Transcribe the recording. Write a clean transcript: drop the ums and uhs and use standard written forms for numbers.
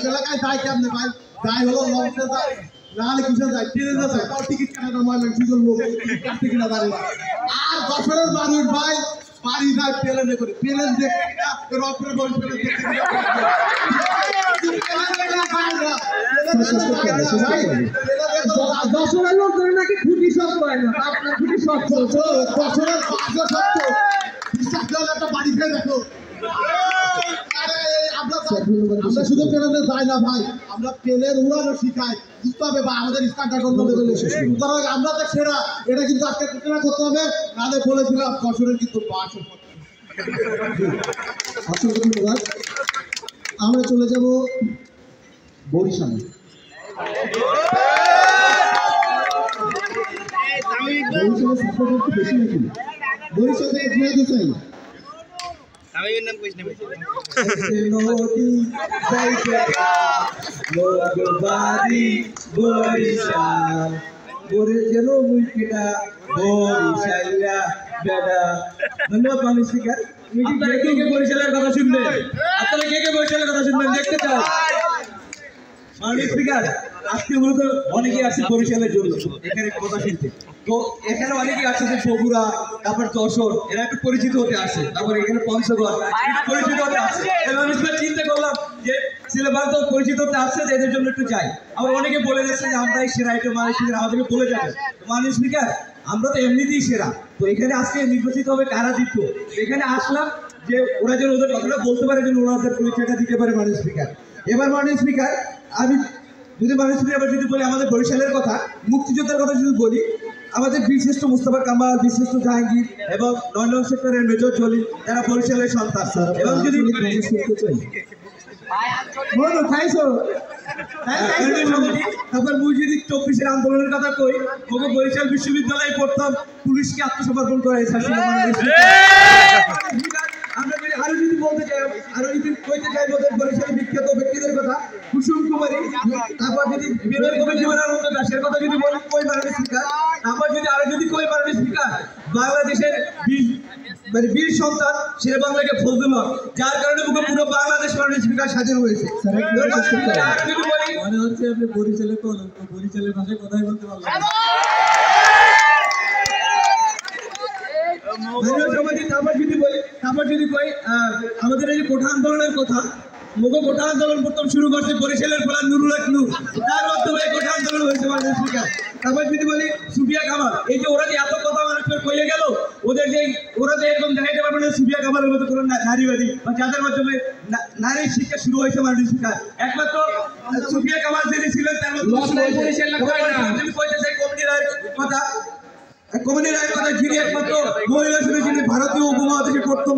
এলাকায় যায় কেমনে ভাই? যাই হলো লঞ্চে যায়, নাহলে কিসে যায়, ট্রেনে যায়, তাও টিকিট কাটা না মানে সুজন লোক টিকিট কাটতে কিনা দাঁড়িয়ে। আর বছরের মানুষ ভাই বাড়ি যায় প্লেনে করে, প্লেন দেখতে রকের বল প্লেন দেখতে দশরের লোক ধরে নাকি খুঁটি সব করে না, আপনার খুঁটি সব বছরের সত্য বিশ্বাস করলে একটা বাড়ি ফেলে দেখো। আমরা শুধু প্লেনে যাই না ভাই, আমরা প্লেনের উড়ানো শিখাই, বুঝতে হবে বা আমাদের স্ট্যান্ডার্ড অন্য লেভেলে। সুতরাং আমরা তো সেরা, এটা কিন্তু আজকে ঘোষণা করতে হবে। নাহলে বলেছিলাম বছরের কিন্তু অসংখ্য ধন্যবাদ। আমরা চলে যাব বরিশালে। বরিশালের সাপোর্ট একটু বেশি নাকি? বরিশাল থেকে জিয়াদু চাই। ধন্যবাদ মানুষ স্পিকার। আপনারা কে কে বরিশালের কথা শুনবেন? আপনারা কে কে বরিশালের কথা শুনবেন দেখতে চান? মাননীয় স্পিকার, আজকে মূলত অনেকেই আসছে বরিশালের জন্য এখানে কথা শুনতে। তো এখানে অনেকেই আসছে বগুড়া, তারপর যশোর, এরা একটু পরিচিত হতে আসছে, তারপর এখানে পঞ্চগড় পরিচিত হতে আসছে। মানুষ চিন্তা করলাম যে সিলেবাস তো পরিচিত হতে আসছে, এদের জন্য একটু যাই। আবার অনেকে বলে যাচ্ছে যে আমরাই সেরা, এটা মানুষ স্পিকার আমাদেরকে বলে যাবে। মাননীয় স্পিকার, আমরা তো এমনিতেই সেরা, তো এখানে আজকে নির্বাচিত হবে কারা দিত, এখানে আসলাম যে ওরা যেন ওদের কথাটা বলতে পারে, যেন ওরা ওদের পরিচয়টা দিতে পারে। মাননীয় স্পিকার, এবার মাননীয় স্পিকার আমি যদি মাননীয় স্পিকার যদি বলি আমাদের বরিশালের কথা, মুক্তিযোদ্ধার কথা যদি বলি, আমাদের বীরশ্রেষ্ঠ মুস্তাফা কামাল, বীরশ্রেষ্ঠ জাহাঙ্গীর এবং ৯ নং সেক্টরের মেজর জলিল, তারা বরিশালের সন্তান। এবং যদি তারপর মুই যদি ২৪-এর আন্দোলনের কথা কই, ওকে বরিশাল বিশ্ববিদ্যালয়ে পড়তাম, পুলিশকে আত্মসমর্পণ করাই। আমরা যদি আরো যদি বলতে চাই, আরো যদি কইতে চাই ওদের বরিশালের বিখ্যাত ব্যক্তিদের কথা, কুসুম কুমারী, তারপর যদি বিবেক কবি জীবনানন্দ দাশের কথা যদি বলি, কই মাননীয় স্পিকার, তারপর যদি আরো যদি কই মাননীয় স্পিকার, বাংলাদেশের বীর সন্তান শেরে বাংলাকে ফজলুল হক, যার কারণে পুরো বাংলাদেশ মাননীয় স্পিকার স্বাধীন হয়েছে। মনে হচ্ছে আপনি বরিশালের কলঙ্ক, বরিশালের ভাষায় কথাই বলতে পারলেন। তারপর যদি কই আমাদের এই যে কোঠা আন্দোলনের কথা, কোঠা আন্দোলন প্রথম শুরু করছে বরিশালের ফলান নুরুল হক নূর, তার মাধ্যমে কোঠা আন্দোলন হয়েছে মাননীয় স্পিকার। তারপর যদি বলি সুফিয়া কামাল, এই যে ওরা যে এত কথা মানুষের কইয়ে গেল, ওদের যে ওরা যে এরকম দেখাইতে পারবে না সুফিয়া কামালের মতো কোনো নারীবাদী, বা যাদের মাধ্যমে নারীর শিক্ষা শুরু হয়েছে মাননীয় স্পিকার, একমাত্র সুফিয়া কামাল যিনি ছিলেন তার মধ্যে কইতে চাই কমিটি রায়ের কথা, যিনি একমাত্র মহিলা ছিল, যিনি ভারতীয় উপমহাদেশে প্রথম